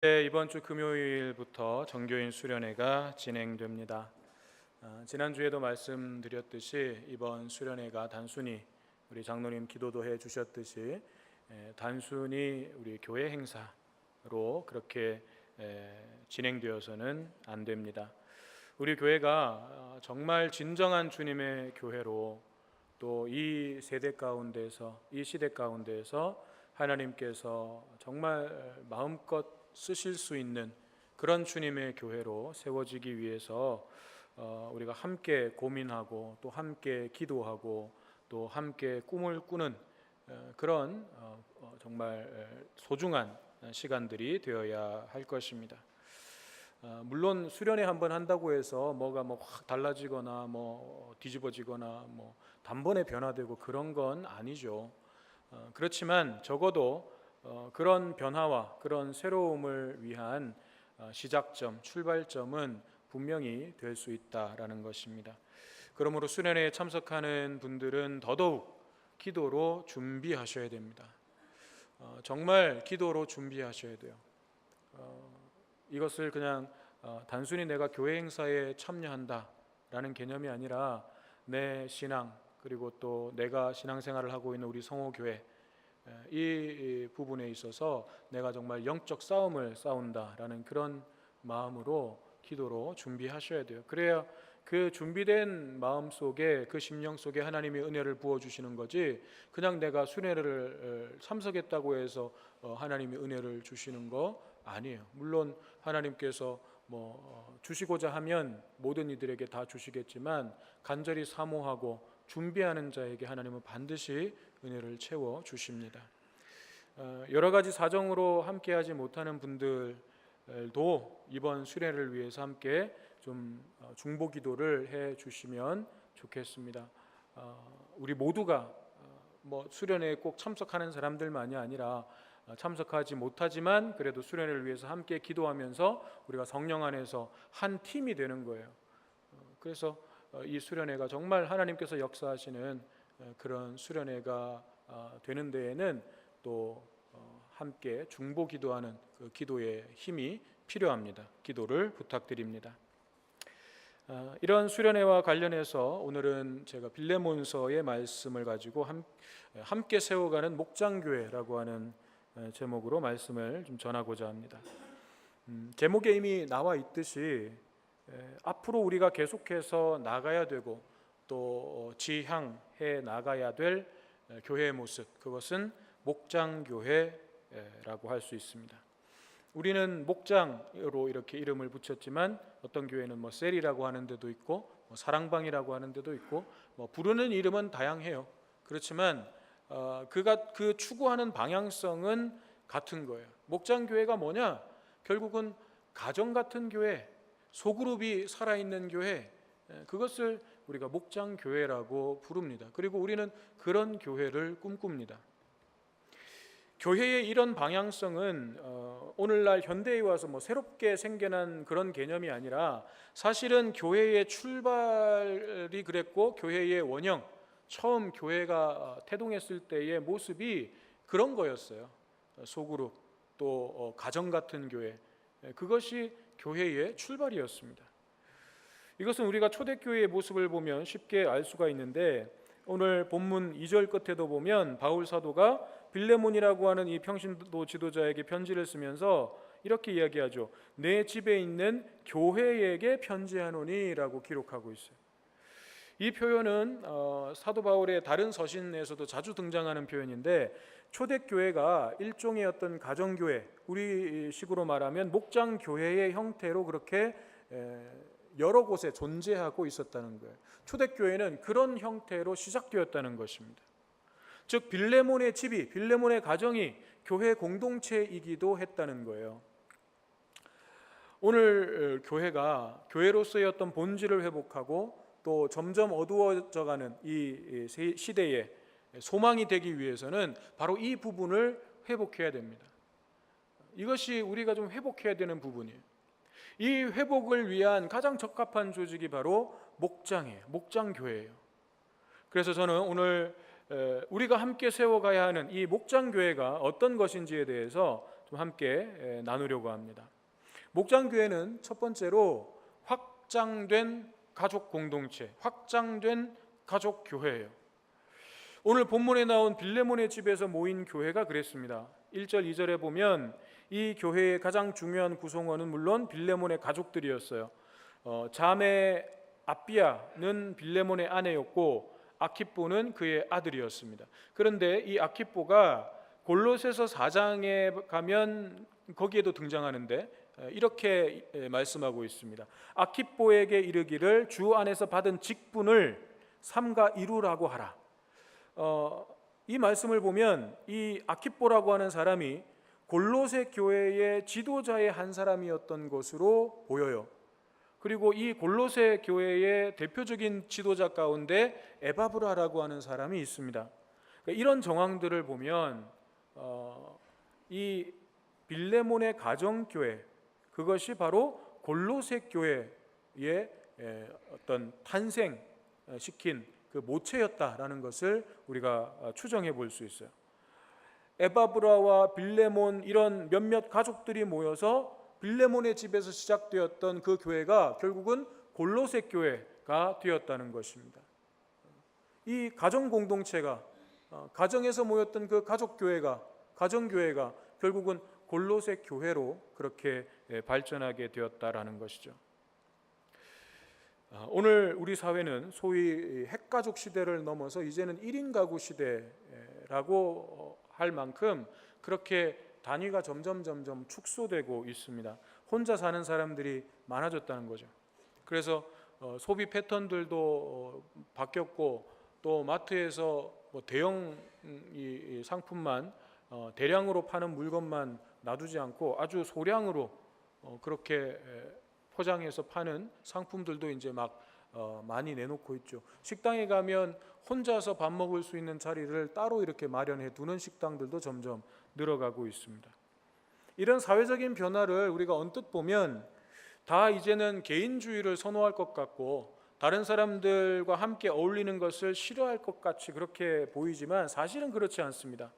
네, 이번 주 금요일부터 정교인 수련회가 진행됩니다. 지난주에도 말씀드렸듯이 이번 수련회가 단순히 우리 장로님 기도도 해 주셨듯이 단순히 우리 교회 행사로 그렇게 진행되어서는 안 됩니다. 우리 교회가 정말 진정한 주님의 교회로 또 이 세대 가운데서 이 시대 가운데서 하나님께서 정말 마음껏 쓰실 수 있는 그런 주님의 교회로 세워지기 위해서 우리가 함께 고민하고 또 함께 기도하고 또 함께 꿈을 꾸는 그런 정말 소중한 시간들이 되어야 할 것입니다. 물론 수련회 한번 한다고 해서 뭐가 확 달라지거나 뒤집어지거나 단번에 변화되고 그런 건 아니죠. 그렇지만 적어도 그런 변화와 그런 새로움을 위한 시작점, 출발점은 분명히 될 수 있다라는 것입니다. 그러므로 수련회에 참석하는 분들은 더더욱 기도로 준비하셔야 됩니다. 정말 기도로 준비하셔야 돼요. 이것을 그냥 단순히 내가 교회 행사에 참여한다라는 개념이 아니라 내 신앙 그리고 또 내가 신앙생활을 하고 있는 우리 성호교회 이 부분에 있어서 내가 정말 영적 싸움을 싸운다라는 그런 마음으로 기도로 준비하셔야 돼요. 그래야 그 준비된 마음 속에 그 심령 속에 하나님이 은혜를 부어주시는 거지 그냥 내가 수련회를 참석했다고 해서 하나님이 은혜를 주시는 거 아니에요. 물론 하나님께서 주시고자 하면 모든 이들에게 다 주시겠지만 간절히 사모하고 준비하는 자에게 하나님은 반드시 은혜를 채워 주십니다. 여러 가지 사정으로 함께하지 못하는 분들도 이번 수련회를 위해서 함께 좀 중보기도를 해 주시면 좋겠습니다. 우리 모두가 수련회에 꼭 참석하는 사람들만이 아니라 참석하지 못하지만 그래도 수련회를 위해서 함께 기도하면서 우리가 성령 안에서 한 팀이 되는 거예요. 그래서 이 수련회가 정말 하나님께서 역사하시는 그런 수련회가 되는 데에는 또 함께 중보 기도하는 그 기도의 힘이 필요합니다. 기도를 부탁드립니다. 이런 수련회와 관련해서 오늘은 제가 빌레몬서의 말씀을 가지고 함께 세워가는 목장교회라고 하는 제목으로 말씀을 좀 전하고자 합니다. 제목에 이미 나와 있듯이 앞으로 우리가 계속해서 나가야 되고 또 지향해 나가야 될 교회의 모습, 그것은 목장교회라고 할 수 있습니다. 우리는 목장으로 이렇게 이름을 붙였지만 어떤 교회는 셀이라고 하는 데도 있고 사랑방이라고 하는 데도 있고 부르는 이름은 다양해요. 그렇지만 그 추구하는 방향성은 같은 거예요. 목장교회가 뭐냐? 결국은 가정 같은 교회, 소그룹이 살아있는 교회, 그것을 우리가 목장교회라고 부릅니다. 그리고 우리는 그런 교회를 꿈꿉니다. 교회의 이런 방향성은 오늘날 현대에 와서 새롭게 생겨난 그런 개념이 아니라 사실은 교회의 출발이 그랬고 교회의 원형, 처음 교회가 태동했을 때의 모습이 그런 거였어요. 소그룹 또 가정 같은 교회, 그것이 교회의 출발이었습니다. 이것은 우리가 초대교회의 모습을 보면 쉽게 알 수가 있는데 오늘 본문 2절 끝에도 보면 바울 사도가 빌레몬이라고 하는 이 평신도 지도자에게 편지를 쓰면서 이렇게 이야기하죠. 내 집에 있는 교회에게 편지하노니 라고 기록하고 있어요. 이 표현은 사도 바울의 다른 서신에서도 자주 등장하는 표현인데 초대교회가 일종의 어떤 가정교회, 우리 식으로 말하면 목장교회의 형태로 그렇게 여러 곳에 존재하고 있었다는 거예요. 초대교회는 그런 형태로 시작되었다는 것입니다. 즉 빌레몬의 집이, 빌레몬의 가정이 교회 공동체이기도 했다는 거예요. 오늘 교회가 교회로서의 어떤 본질을 회복하고 또 점점 어두워져가는 이 시대에 소망이 되기 위해서는 바로 이 부분을 회복해야 됩니다. 이것이 우리가 좀 회복해야 되는 부분이에요. 이 회복을 위한 가장 적합한 조직이 바로 목장이에요. 목장교회예요. 그래서 저는 오늘 우리가 함께 세워가야 하는 이 목장교회가 어떤 것인지에 대해서 좀 함께 나누려고 합니다. 목장교회는 첫 번째로 확장된 가족 공동체, 확장된 가족 교회예요. 오늘 본문에 나온 빌레몬의 집에서 모인 교회가 그랬습니다. 1절 2절에 보면 이 교회의 가장 중요한 구성원은 물론 빌레몬의 가족들이었어요. 자매 아비아는 빌레몬의 아내였고 아키뽀는 그의 아들이었습니다. 그런데 이 아키뽀가 골로새서 4장에 가면 거기에도 등장하는데 이렇게 말씀하고 있습니다. 아키뽀에게 이르기를 주 안에서 받은 직분을 삼가 이루라고 하라. 이 말씀을 보면 이 아키뽀라고 하는 사람이 골로새 교회의 지도자의 한 사람이었던 것으로 보여요. 그리고 이 골로새 교회의 대표적인 지도자 가운데 에바브라라고 하는 사람이 있습니다. 그러니까 이런 정황들을 보면 이 빌레몬의 가정교회, 그것이 바로 골로새 교회의 어떤 탄생시킨 그 모체였다라는 것을 우리가 추정해 볼 수 있어요. 에바브라와 빌레몬 이런 몇몇 가족들이 모여서 빌레몬의 집에서 시작되었던 그 교회가 결국은 골로새 교회가 되었다는 것입니다. 이 가정 공동체가 가정에서 모였던 그 가족교회가 가정교회가 결국은 골로새 교회로 그렇게 발전하게 되었다라는 것이죠. 오늘 우리 사회는 소위 핵가족 시대를 넘어서 이제는 1인 가구 시대라고 할 만큼 그렇게 단위가 점점 축소되고 있습니다. 혼자 사는 사람들이 많아졌다는 거죠. 그래서 소비 패턴들도 바뀌었고 또 마트에서 대형 상품만 대량으로 파는 물건만 놔두지 않고 아주 소량으로 그렇게 포장해서 파는 상품들도 이제 막 많이 내놓고 있죠. 식당에 가면 혼자서 밥 먹을 수 있는 자리를 따로 이렇게 마련해 두는 식당들도 점점 늘어가고 있습니다. 이런 사회적인 변화를 우리가 언뜻 보면 다 이제는 개인주의를 선호할 것 같고 다른 사람들과 함께 어울리는 것을 싫어할 것 같이 그렇게 보이지만 사실은 그렇지 않습니다.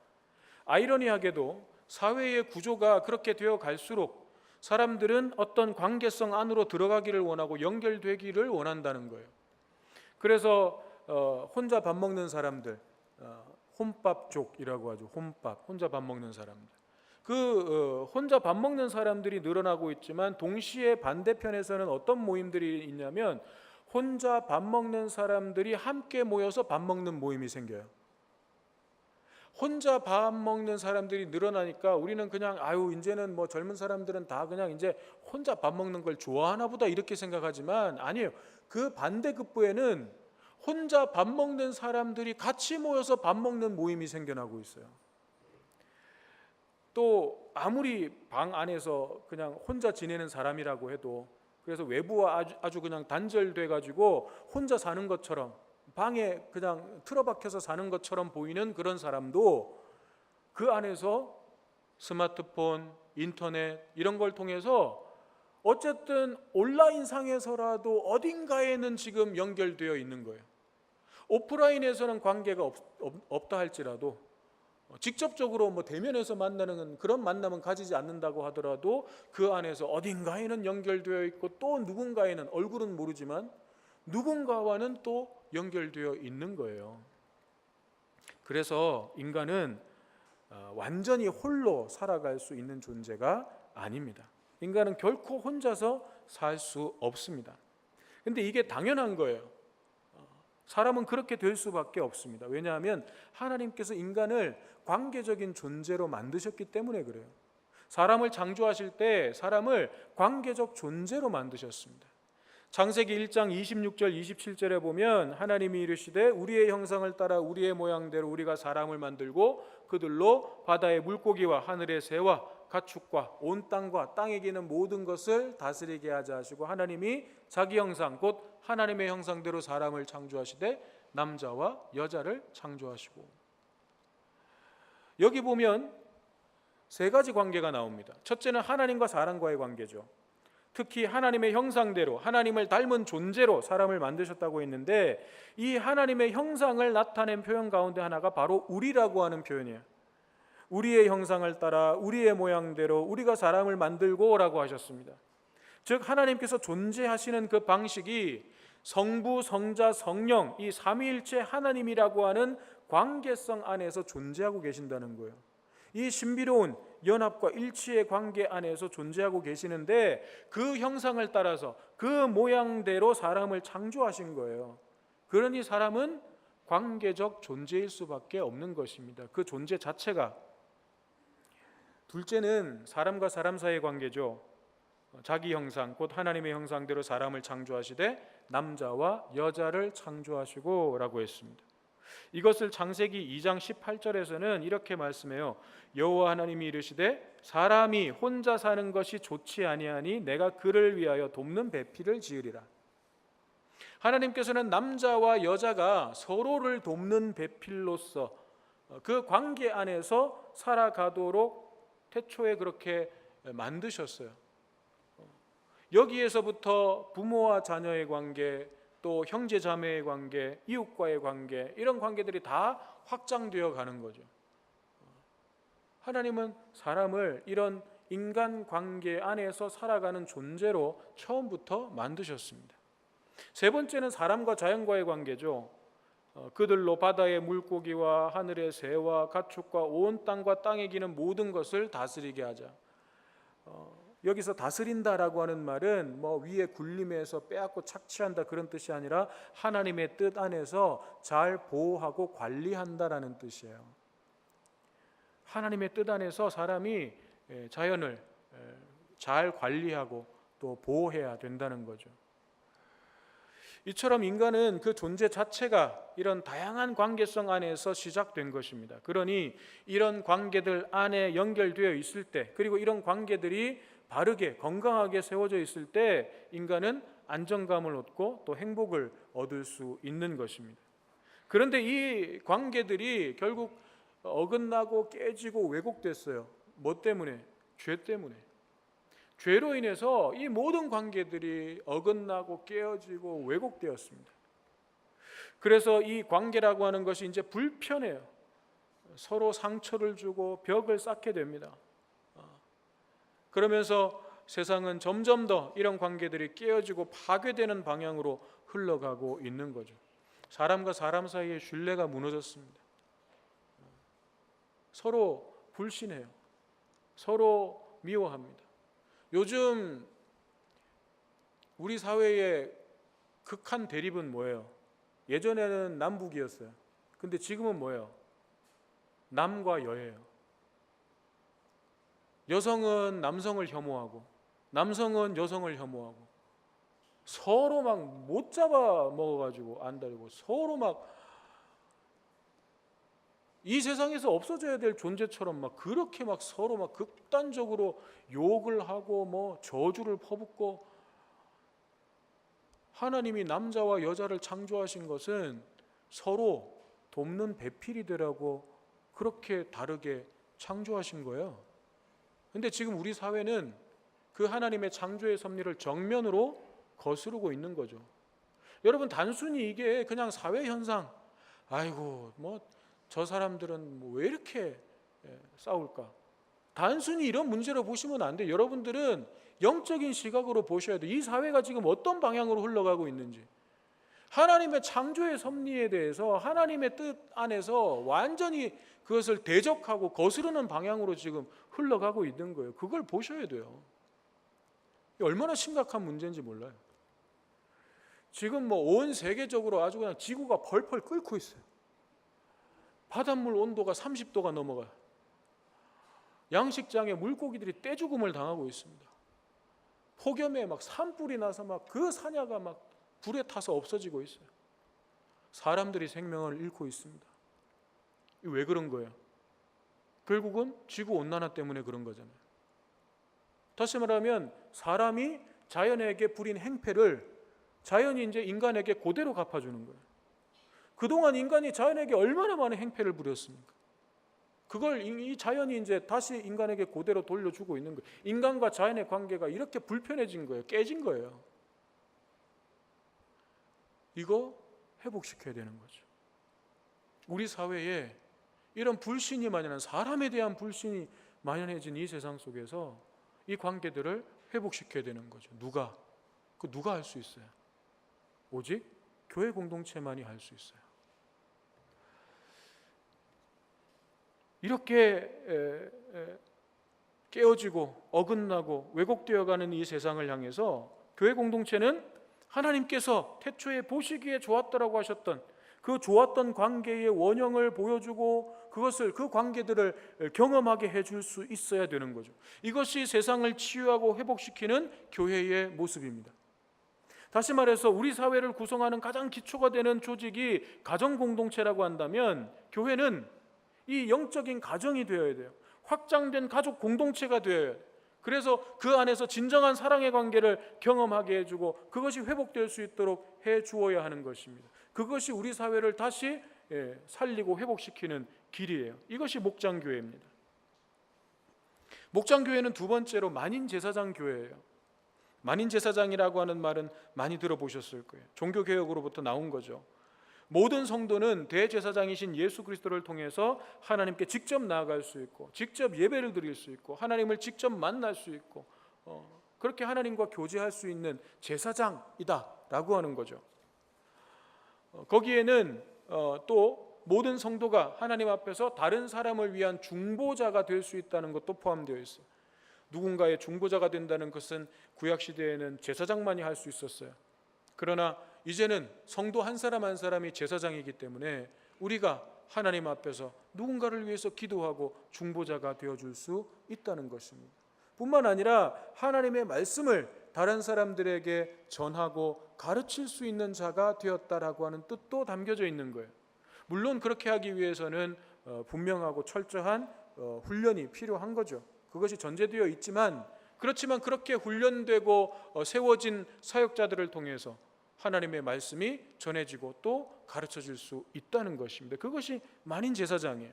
아이러니하게도 사회의 구조가 그렇게 되어 갈수록 사람들은 어떤 관계성 안으로 들어가기를 원하고 연결되기를 원한다는 거예요. 그래서 혼자 밥 먹는 사람들, 혼밥족이라고 하죠. 혼밥, 혼자 밥 먹는 사람들. 혼자 밥 먹는 사람들이 늘어나고 있지만 동시에 반대편에서는 어떤 모임들이 있냐면 혼자 밥 먹는 사람들이 함께 모여서 밥 먹는 모임이 생겨요. 혼자 밥 먹는 사람들이 늘어나니까 우리는 그냥 이제는 뭐 젊은 사람들은 다 그냥 이제 혼자 밥 먹는 걸 좋아하나 보다 이렇게 생각하지만 아니에요. 그 반대급부에는 혼자 밥 먹는 사람들이 같이 모여서 밥 먹는 모임이 생겨나고 있어요. 또 아무리 방 안에서 그냥 혼자 지내는 사람이라고 해도 그래서 외부와 아주 그냥 단절돼 가지고 혼자 사는 것처럼 방에 그냥 틀어박혀서 사는 것처럼 보이는 그런 사람도 그 안에서 스마트폰, 인터넷 이런 걸 통해서 어쨌든 온라인상에서라도 어딘가에는 지금 연결되어 있는 거예요. 오프라인에서는 관계가 없다 할지라도 직접적으로 뭐 대면에서 만나는 그런 만남은 가지지 않는다고 하더라도 그 안에서 어딘가에는 연결되어 있고 또 누군가에는 얼굴은 모르지만 누군가와는 또 연결되어 있는 거예요. 그래서 인간은 완전히 홀로 살아갈 수 있는 존재가 아닙니다. 인간은 결코 혼자서 살 수 없습니다. 근데 이게 당연한 거예요. 사람은 그렇게 될 수밖에 없습니다. 왜냐하면 하나님께서 인간을 관계적인 존재로 만드셨기 때문에 그래요. 사람을 창조하실 때 사람을 관계적 존재로 만드셨습니다. 창세기 1장 26절 27절에 보면 하나님이 이르시되 우리의 형상을 따라 우리의 모양대로 우리가 사람을 만들고 그들로 바다의 물고기와 하늘의 새와 가축과 온 땅과 땅에 기는 모든 것을 다스리게 하자 하시고 하나님이 자기 형상 곧 하나님의 형상대로 사람을 창조하시되 남자와 여자를 창조하시고 여기 보면 세 가지 관계가 나옵니다. 첫째는 하나님과 사람과의 관계죠. 특히 하나님의 형상대로 하나님을 닮은 존재로 사람을 만드셨다고 했는데 이 하나님의 형상을 나타낸 표현 가운데 하나가 바로 우리라고 하는 표현이에요. 우리의 형상을 따라 우리의 모양대로 우리가 사람을 만들고 라고 하셨습니다. 즉 하나님께서 존재하시는 그 방식이 성부, 성자, 성령 이 삼위일체 하나님이라고 하는 관계성 안에서 존재하고 계신다는 거예요. 이 신비로운 연합과 일치의 관계 안에서 존재하고 계시는데 그 형상을 따라서 그 모양대로 사람을 창조하신 거예요. 그러니 사람은 관계적 존재일 수밖에 없는 것입니다. 그 존재 자체가. 둘째는 사람과 사람 사이의 관계죠. 자기 형상 곧 하나님의 형상대로 사람을 창조하시되 남자와 여자를 창조하시고 라고 했습니다. 이것을 창세기 2장 18절에서는 이렇게 말씀해요. 여호와 하나님이 이르시되 사람이 혼자 사는 것이 좋지 아니하니 내가 그를 위하여 돕는 배필을 지으리라. 하나님께서는 남자와 여자가 서로를 돕는 배필로서 그 관계 안에서 살아가도록 태초에 그렇게 만드셨어요. 여기에서부터 부모와 자녀의 관계, 또 형제 자매의 관계, 이웃과의 관계, 이런 관계들이 다 확장되어 가는 거죠. 하나님은 사람을 이런 인간 관계 안에서 살아가는 존재로 처음부터 만드셨습니다. 세 번째는 사람과 자연과의 관계죠. 그들로 바다의 물고기와 하늘의 새와 가축과 온 땅과 땅에 기는 모든 것을 다스리게 하자. 여기서 다스린다라고 하는 말은 뭐 위에 군림해서 빼앗고 착취한다 그런 뜻이 아니라 하나님의 뜻 안에서 잘 보호하고 관리한다라는 뜻이에요. 하나님의 뜻 안에서 사람이 자연을 잘 관리하고 또 보호해야 된다는 거죠. 이처럼 인간은 그 존재 자체가 이런 다양한 관계성 안에서 시작된 것입니다. 그러니 이런 관계들 안에 연결되어 있을 때, 그리고 이런 관계들이 바르게 건강하게 세워져 있을 때 인간은 안정감을 얻고 또 행복을 얻을 수 있는 것입니다. 그런데 이 관계들이 결국 어긋나고 깨지고 왜곡됐어요. 뭐 때문에? 죄 때문에. 죄로 인해서 이 모든 관계들이 어긋나고 깨어지고 왜곡되었습니다. 그래서 이 관계라고 하는 것이 이제 불편해요. 서로 상처를 주고 벽을 쌓게 됩니다. 그러면서 세상은 점점 더 이런 관계들이 깨어지고 파괴되는 방향으로 흘러가고 있는 거죠. 사람과 사람 사이의 신뢰가 무너졌습니다. 서로 불신해요. 서로 미워합니다. 요즘 우리 사회의 극한 대립은 뭐예요? 예전에는 남북이었어요. 근데 지금은 뭐예요? 남과 여예요. 여성은 남성을 혐오하고 남성은 여성을 혐오하고 서로 막 못 잡아 먹어가지고 안달고 서로 막 이 세상에서 없어져야 될 존재처럼 막 그렇게 막 서로 막 극단적으로 욕을 하고 뭐 저주를 퍼붓고. 하나님이 남자와 여자를 창조하신 것은 서로 돕는 배필이 되라고 그렇게 다르게 창조하신 거예요. 근데 지금 우리 사회는 그 하나님의 창조의 섭리를 정면으로 거스르고 있는 거죠. 여러분, 단순히 이게 그냥 사회 현상, 아이고 뭐 저 사람들은 뭐 왜 이렇게 싸울까? 단순히 이런 문제로 보시면 안 돼요. 여러분들은 영적인 시각으로 보셔야 돼요. 이 사회가 지금 어떤 방향으로 흘러가고 있는지, 하나님의 창조의 섭리에 대해서 하나님의 뜻 안에서 완전히 그것을 대적하고 거스르는 방향으로 지금 흘러가고 있는 거예요. 그걸 보셔야 돼요. 얼마나 심각한 문제인지 몰라요. 지금 뭐 온 세계적으로 아주 그냥 지구가 펄펄 끓고 있어요. 바닷물 온도가 30도가 넘어가요. 양식장에 물고기들이 떼죽음을 당하고 있습니다. 폭염에 막 산불이 나서 막 그 사냐가 막 불에 타서 없어지고 있어요. 사람들이 생명을 잃고 있습니다. 왜 그런 거예요? 결국은 지구 온난화 때문에 그런 거잖아요. 다시 말하면 사람이 자연에게 부린 행패를 자연이 이제 인간에게 그대로 갚아주는 거예요. 그동안 인간이 자연에게 얼마나 많은 행패를 부렸습니까? 그걸 이 자연이 이제 다시 인간에게 그대로 돌려주고 있는 거예요. 인간과 자연의 관계가 이렇게 불편해진 거예요. 깨진 거예요. 이거 회복시켜야 되는 거죠. 우리 사회에 이런 불신이 만연한, 사람에 대한 불신이 만연해진 이 세상 속에서 이 관계들을 회복시켜야 되는 거죠. 누가 할 수 있어요? 오직 교회 공동체만이 할 수 있어요. 이렇게 깨어지고 어긋나고 왜곡되어가는 이 세상을 향해서 교회 공동체는 하나님께서 태초에 보시기에 좋았다라고 하셨던 그 좋았던 관계의 원형을 보여주고 그 관계들을 경험하게 해줄 수 있어야 되는 거죠. 이것이 세상을 치유하고 회복시키는 교회의 모습입니다. 다시 말해서 우리 사회를 구성하는 가장 기초가 되는 조직이 가정 공동체라고 한다면 교회는 이 영적인 가정이 되어야 돼요. 확장된 가족 공동체가 되어야 돼요. 그래서 그 안에서 진정한 사랑의 관계를 경험하게 해주고 그것이 회복될 수 있도록 해주어야 하는 것입니다. 그것이 우리 사회를 다시 살리고 회복시키는 길이에요. 이것이 목장교회입니다. 목장교회는 두 번째로 만인제사장 교회예요. 만인제사장이라고 하는 말은 많이 들어보셨을 거예요. 종교개혁으로부터 나온 거죠. 모든 성도는 대제사장이신 예수 그리스도를 통해서 하나님께 직접 나아갈 수 있고 직접 예배를 드릴 수 있고 하나님을 직접 만날 수 있고 그렇게 하나님과 교제할 수 있는 제사장이다라고 하는 거죠. 거기에는 또 모든 성도가 하나님 앞에서 다른 사람을 위한 중보자가 될 수 있다는 것도 포함되어 있어요. 누군가의 중보자가 된다는 것은 구약시대에는 제사장만이 할 수 있었어요. 그러나 이제는 성도 한 사람 한 사람이 제사장이기 때문에 우리가 하나님 앞에서 누군가를 위해서 기도하고 중보자가 되어줄 수 있다는 것입니다. 뿐만 아니라 하나님의 말씀을 다른 사람들에게 전하고 가르칠 수 있는 자가 되었다라고 하는 뜻도 담겨져 있는 거예요. 물론 그렇게 하기 위해서는 분명하고 철저한 훈련이 필요한 거죠. 그것이 전제되어 있지만 그렇지만 그렇게 훈련되고 세워진 사역자들을 통해서 하나님의 말씀이 전해지고 또 가르쳐질 수 있다는 것입니다. 그것이 만인제사장이에요.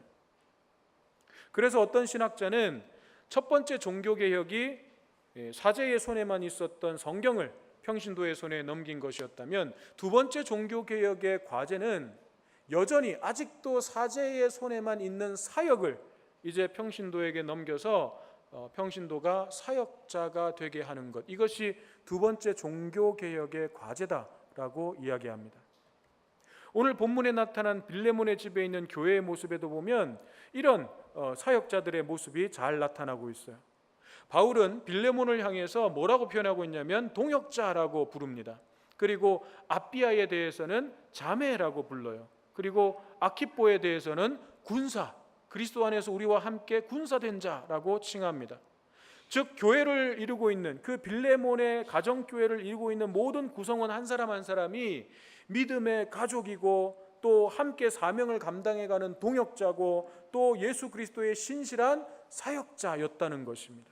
그래서 어떤 신학자는 첫 번째 종교개혁이 사제의 손에만 있었던 성경을 평신도의 손에 넘긴 것이었다면 두 번째 종교개혁의 과제는 여전히 아직도 사제의 손에만 있는 사역을 이제 평신도에게 넘겨서 평신도가 사역자가 되게 하는 것, 이것이 두 번째 종교개혁의 과제다라고 이야기합니다. 오늘 본문에 나타난 빌레몬의 집에 있는 교회의 모습에도 보면 이런 사역자들의 모습이 잘 나타나고 있어요. 바울은 빌레몬을 향해서 뭐라고 표현하고 있냐면 동역자라고 부릅니다. 그리고 아비아에 대해서는 자매라고 불러요. 그리고 아키뽀에 대해서는 군사, 그리스도 안에서 우리와 함께 군사된 자라고 칭합니다. 즉 교회를 이루고 있는 그 빌레몬의 가정교회를 이루고 있는 모든 구성원 한 사람 한 사람이 믿음의 가족이고 또 함께 사명을 감당해가는 동역자고 또 예수 그리스도의 신실한 사역자였다는 것입니다.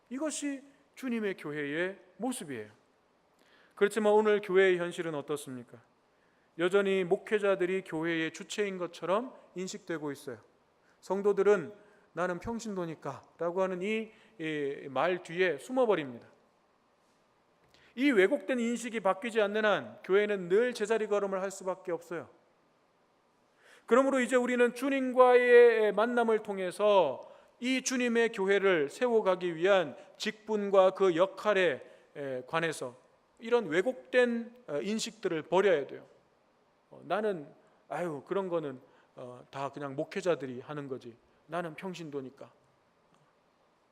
이것이 주님의 교회의 모습이에요. 그렇지만 오늘 교회의 현실은 어떻습니까? 여전히 목회자들이 교회의 주체인 것처럼 인식되고 있어요. 성도들은 나는 평신도니까 라고 하는 이 말 뒤에 숨어버립니다. 이 왜곡된 인식이 바뀌지 않는 한 교회는 늘 제자리 걸음을 할 수밖에 없어요. 그러므로 이제 우리는 주님과의 만남을 통해서 이 주님의 교회를 세워가기 위한 직분과 그 역할에 관해서 이런 왜곡된 인식들을 버려야 돼요. 나는 그런 거는 다 그냥 목회자들이 하는 거지, 나는 평신도니까.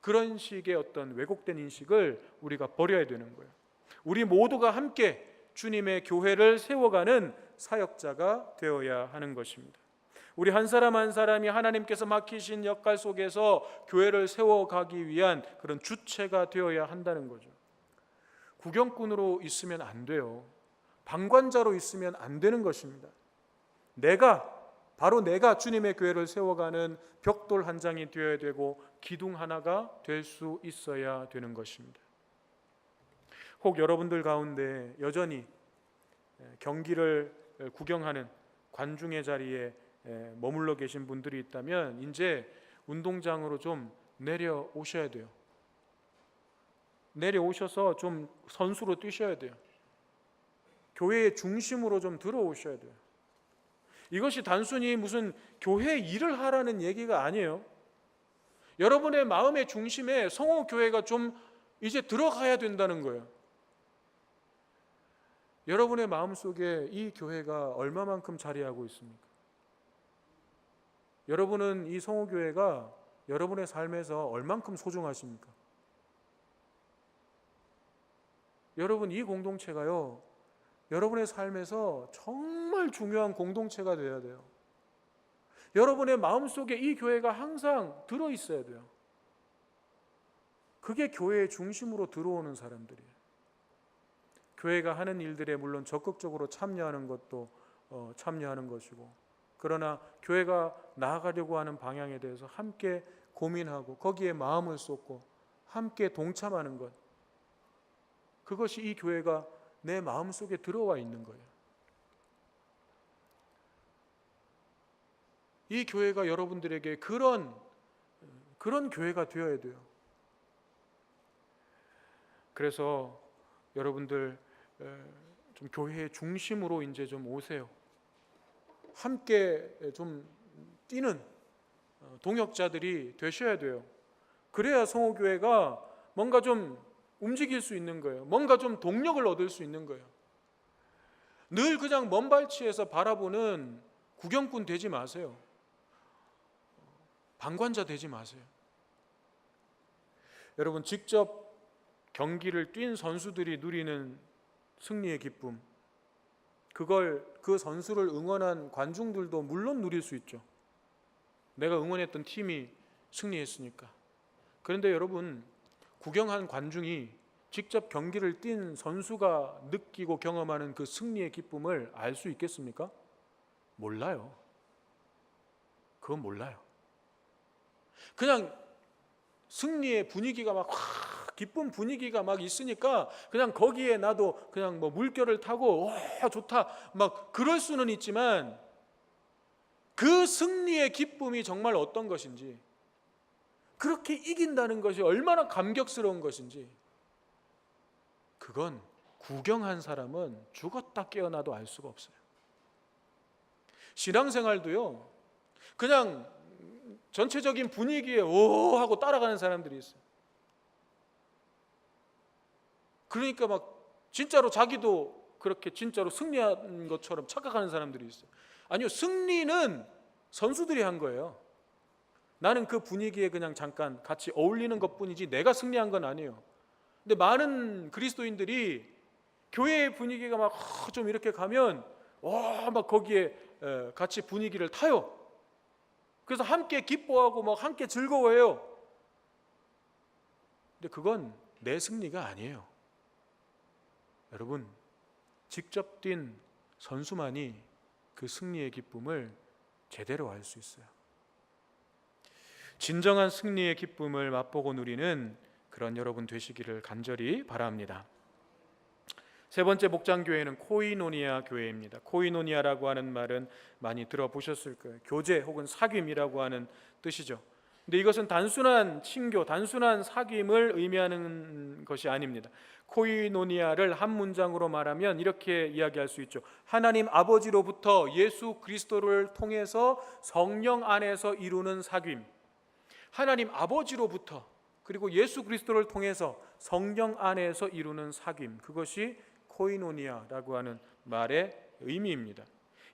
그런 식의 어떤 왜곡된 인식을 우리가 버려야 되는 거예요. 우리 모두가 함께 주님의 교회를 세워가는 사역자가 되어야 하는 것입니다. 우리 한 사람 한 사람이 하나님께서 맡기신 역할 속에서 교회를 세워가기 위한 그런 주체가 되어야 한다는 거죠. 구경꾼으로 있으면 안 돼요. 방관자로 있으면 안 되는 것입니다. 바로 내가 주님의 교회를 세워가는 벽돌 한 장이 되어야 되고 기둥 하나가 될 수 있어야 되는 것입니다. 혹 여러분들 가운데 여전히 경기를 구경하는 관중의 자리에 머물러 계신 분들이 있다면 이제 운동장으로 좀 내려오셔야 돼요. 내려오셔서 좀 선수로 뛰셔야 돼요. 교회의 중심으로 좀 들어오셔야 돼요. 이것이 단순히 무슨 교회 일을 하라는 얘기가 아니에요. 여러분의 마음의 중심에 성호교회가 좀 이제 들어가야 된다는 거예요. 여러분의 마음속에 이 교회가 얼마만큼 자리하고 있습니까? 여러분은 이 성호교회가 여러분의 삶에서 얼만큼 소중하십니까? 여러분, 이 공동체가요, 여러분의 삶에서 정말 중요한 공동체가 되어야 돼요. 여러분의 마음속에 이 교회가 항상 들어있어야 돼요. 그게 교회의 중심으로 들어오는 사람들이에요. 교회가 하는 일들에 물론 적극적으로 참여하는 것도 참여하는 것이고, 그러나 교회가 나아가려고 하는 방향에 대해서 함께 고민하고 거기에 마음을 쏟고 함께 동참하는 것, 그것이 이 교회가 내 마음속에 들어와 있는 거예요. 이 교회가 여러분들에게 그런 교회가 되어야 돼요. 그래서 여러분들 좀 교회의 중심으로 이제 좀 오세요. 함께 좀 뛰는 동역자들이 되셔야 돼요. 그래야 성호교회가 뭔가 좀 움직일 수 있는 거예요. 뭔가 좀 동력을 얻을 수 있는 거예요. 늘 그냥 먼 발치에서 바라보는 구경꾼 되지 마세요. 방관자 되지 마세요. 여러분, 직접 경기를 뛴 선수들이 누리는 승리의 기쁨, 그 선수를 응원한 관중들도 물론 누릴 수 있죠. 내가 응원했던 팀이 승리했으니까. 그런데 여러분, 구경한 관중이 직접 경기를 뛴 선수가 느끼고 경험하는 그 승리의 기쁨을 알 수 있겠습니까? 몰라요. 그건 몰라요. 그냥 승리의 분위기가 막 기쁜 분위기가 막 있으니까 그냥 거기에 나도 그냥 뭐 물결을 타고 와 좋다 막 그럴 수는 있지만, 그 승리의 기쁨이 정말 어떤 것인지, 그렇게 이긴다는 것이 얼마나 감격스러운 것인지, 그건 구경한 사람은 죽었다 깨어나도 알 수가 없어요. 신앙생활도요, 그냥 전체적인 분위기에 오 하고 따라가는 사람들이 있어요. 그러니까 막 진짜로 자기도 그렇게 진짜로 승리한 것처럼 착각하는 사람들이 있어요. 아니요, 승리는 선수들이 한 거예요. 나는 그 분위기에 그냥 잠깐 같이 어울리는 것뿐이지 내가 승리한 건 아니에요. 근데 많은 그리스도인들이 교회의 분위기가 막 좀 이렇게 가면 와 막 거기에 같이 분위기를 타요. 그래서 함께 기뻐하고 막 함께 즐거워해요. 근데 그건 내 승리가 아니에요. 여러분, 직접 뛴 선수만이 그 승리의 기쁨을 제대로 알 수 있어요. 진정한 승리의 기쁨을 맛보고 누리는 그런 여러분 되시기를 간절히 바랍니다. 세 번째 목장교회는 코이노니아 교회입니다. 코이노니아라고 하는 말은 많이 들어보셨을 거예요. 교제 혹은 사귐이라고 하는 뜻이죠. 근데 이것은 단순한 친교, 단순한 사귐을 의미하는 것이 아닙니다. 코이노니아를 한 문장으로 말하면 이렇게 이야기할 수 있죠. 하나님 아버지로부터 예수 그리스도를 통해서 성령 안에서 이루는 사귐. 하나님 아버지로부터 그리고 예수 그리스도를 통해서 성령 안에서 이루는 사귐, 그것이 코이노니아라고 하는 말의 의미입니다.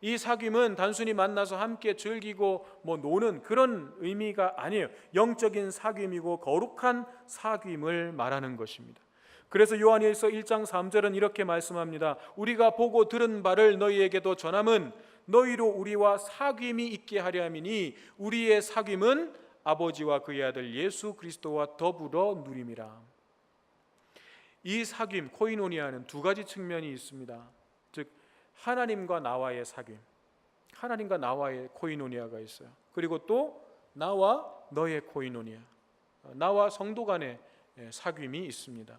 이 사귐은 단순히 만나서 함께 즐기고 노는 그런 의미가 아니에요. 영적인 사귐이고 거룩한 사귐을 말하는 것입니다. 그래서 요한일서 1장 3절은 이렇게 말씀합니다. 우리가 보고 들은 바를 너희에게도 전함은 너희로 우리와 사귐이 있게 하려 함이니 우리의 사귐은 아버지와 그의 아들 예수 그리스도와 더불어 누림이라. 이 사귐 코이노니아는 두 가지 측면이 있습니다. 즉 하나님과 나와의 사귐, 하나님과 나와의 코이노니아가 있어요. 그리고 또 나와 너의 코이노니아, 나와 성도 간의 사귐이 있습니다.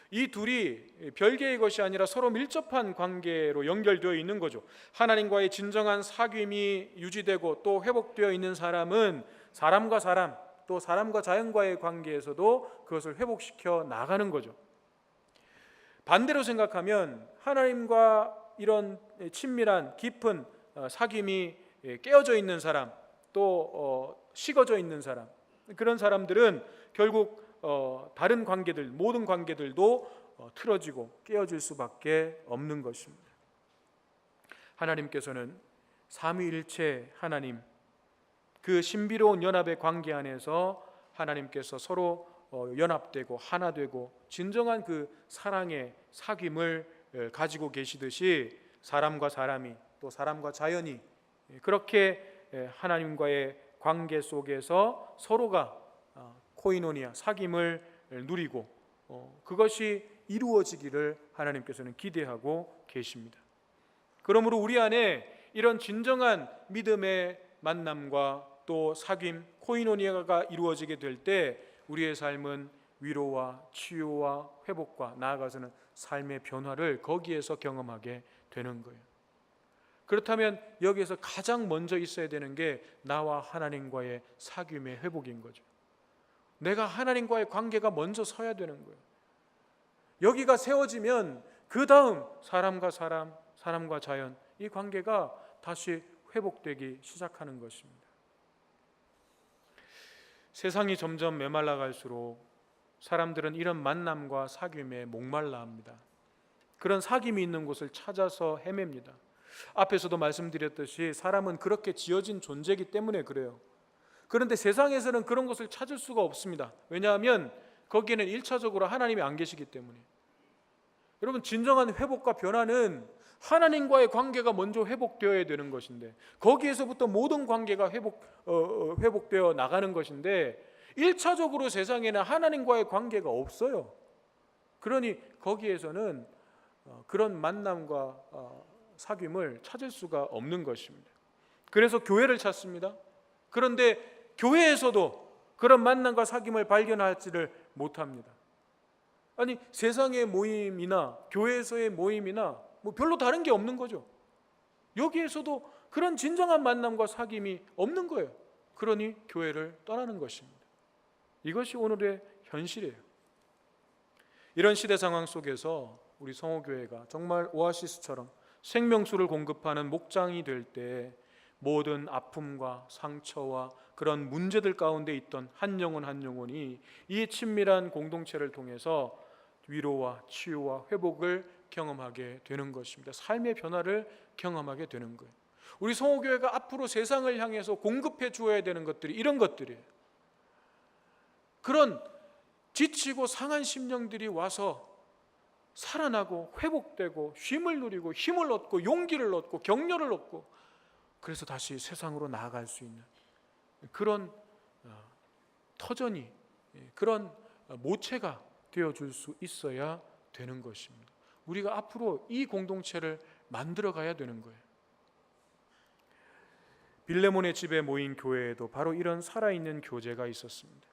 이 둘이 별개의 것이 아니라 서로 밀접한 관계로 연결되어 있는 거죠. 하나님과의 진정한 사귐이 유지되고 또 회복되어 있는 사람은 사람과 사람, 또 사람과 자연과의 관계에서도 그것을 회복시켜 나가는 거죠. 반대로 생각하면 하나님과 이런 친밀한 깊은 사귐이 깨어져 있는 사람, 또 식어져 있는 사람, 그런 사람들은 결국 다른 관계들, 모든 관계들도 틀어지고 깨어질 수밖에 없는 것입니다. 하나님께서는 삼위일체 하나님, 그 신비로운 연합의 관계 안에서 하나님께서 서로 연합되고 하나 되고 진정한 그 사랑의 사귐을 가지고 계시듯이 사람과 사람이, 또 사람과 자연이 그렇게 하나님과의 관계 속에서 서로가 코이노니아, 사귐을 누리고 그것이 이루어지기를 하나님께서는 기대하고 계십니다. 그러므로 우리 안에 이런 진정한 믿음의 만남과 또 사귐, 코이노니아가 이루어지게 될 때 우리의 삶은 위로와 치유와 회복과 나아가서는 삶의 변화를 거기에서 경험하게 되는 거예요. 그렇다면 여기에서 가장 먼저 있어야 되는 게 나와 하나님과의 사귐의 회복인 거죠. 내가 하나님과의 관계가 먼저 서야 되는 거예요. 여기가 세워지면 그 다음 사람과 사람, 사람과 자연, 이 관계가 다시 회복되기 시작하는 것입니다. 세상이 점점 메말라 갈수록 사람들은 이런 만남과 사귐에 목말라 합니다. 그런 사귐이 있는 곳을 찾아서 헤맵니다. 앞에서도 말씀드렸듯이 사람은 그렇게 지어진 존재이기 때문에 그래요. 그런데 세상에서는 그런 것을 찾을 수가 없습니다. 왜냐하면 거기에는 1차적으로 하나님이 안 계시기 때문에. 여러분, 진정한 회복과 변화는 하나님과의 관계가 먼저 회복되어야 되는 것인데, 거기에서부터 모든 관계가 회복되어 나가는 것인데 1차적으로 세상에는 하나님과의 관계가 없어요. 그러니 거기에서는 그런 만남과 사귐을 찾을 수가 없는 것입니다. 그래서 교회를 찾습니다. 그런데 교회에서도 그런 만남과 사귐을 발견하지를 못합니다. 아니, 세상의 모임이나 교회에서의 모임이나 별로 다른 게 없는 거죠. 여기에서도 그런 진정한 만남과 사귐이 없는 거예요. 그러니 교회를 떠나는 것입니다. 이것이 오늘의 현실이에요. 이런 시대 상황 속에서 우리 성호교회가 정말 오아시스처럼 생명수를 공급하는 목장이 될 때 모든 아픔과 상처와 그런 문제들 가운데 있던 한 영혼 한 영혼이 이 친밀한 공동체를 통해서 위로와 치유와 회복을 경험하게 되는 것입니다. 삶의 변화를 경험하게 되는 거예요. 우리 성호교회가 앞으로 세상을 향해서 공급해 주어야 되는 것들이 이런 것들이에요. 그런 지치고 상한 심령들이 와서 살아나고 회복되고 쉼을 누리고 힘을 얻고 용기를 얻고 격려를 얻고 그래서 다시 세상으로 나아갈 수 있는 그런 터전이, 그런 모체가 되어줄 수 있어야 되는 것입니다. 우리가 앞으로 이 공동체를 만들어 가야 되는 거예요. 빌레몬의 집에 모인 교회에도 바로 이런 살아있는 교제가 있었습니다.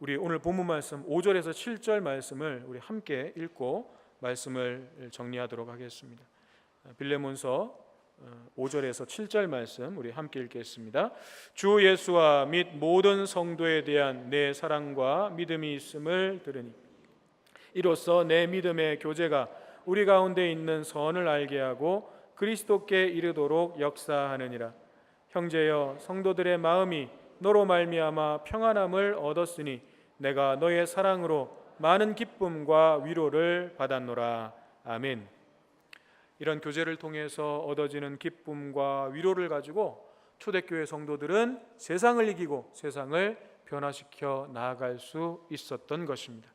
우리 오늘 본문 말씀 5절에서 7절 말씀을 우리 함께 읽고 말씀을 정리하도록 하겠습니다. 빌레몬서 5절에서 7절 말씀 우리 함께 읽겠습니다. 주 예수와 및 모든 성도에 대한 내 사랑과 믿음이 있음을 들으니 이로써 내 믿음의 교제가 우리 가운데 있는 선을 알게 하고 그리스도께 이르도록 역사하느니라. 형제여, 성도들의 마음이 너로 말미암아 평안함을 얻었으니 내가 너의 사랑으로 많은 기쁨과 위로를 받았노라. 아멘. 이런 교제를 통해서 얻어지는 기쁨과 위로를 가지고 초대교회 성도들은 세상을 이기고 세상을 변화시켜 나아갈 수 있었던 것입니다.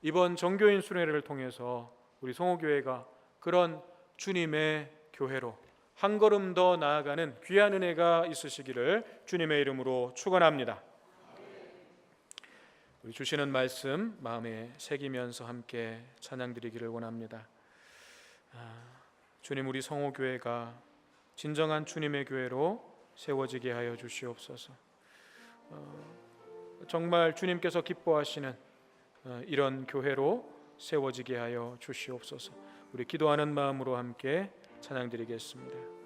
이번 정교인 순회를 통해서 우리 성호교회가 그런 주님의 교회로 한 걸음 더 나아가는 귀한 은혜가 있으시기를 주님의 이름으로 축원합니다. 우리 주시는 말씀 마음에 새기면서 함께 찬양드리기를 원합니다. 주님, 우리 성호교회가 진정한 주님의 교회로 세워지게 하여 주시옵소서. 정말 주님께서 기뻐하시는 이런 교회로 세워지게 하여 주시옵소서. 우리 기도하는 마음으로 함께 찬양드리겠습니다.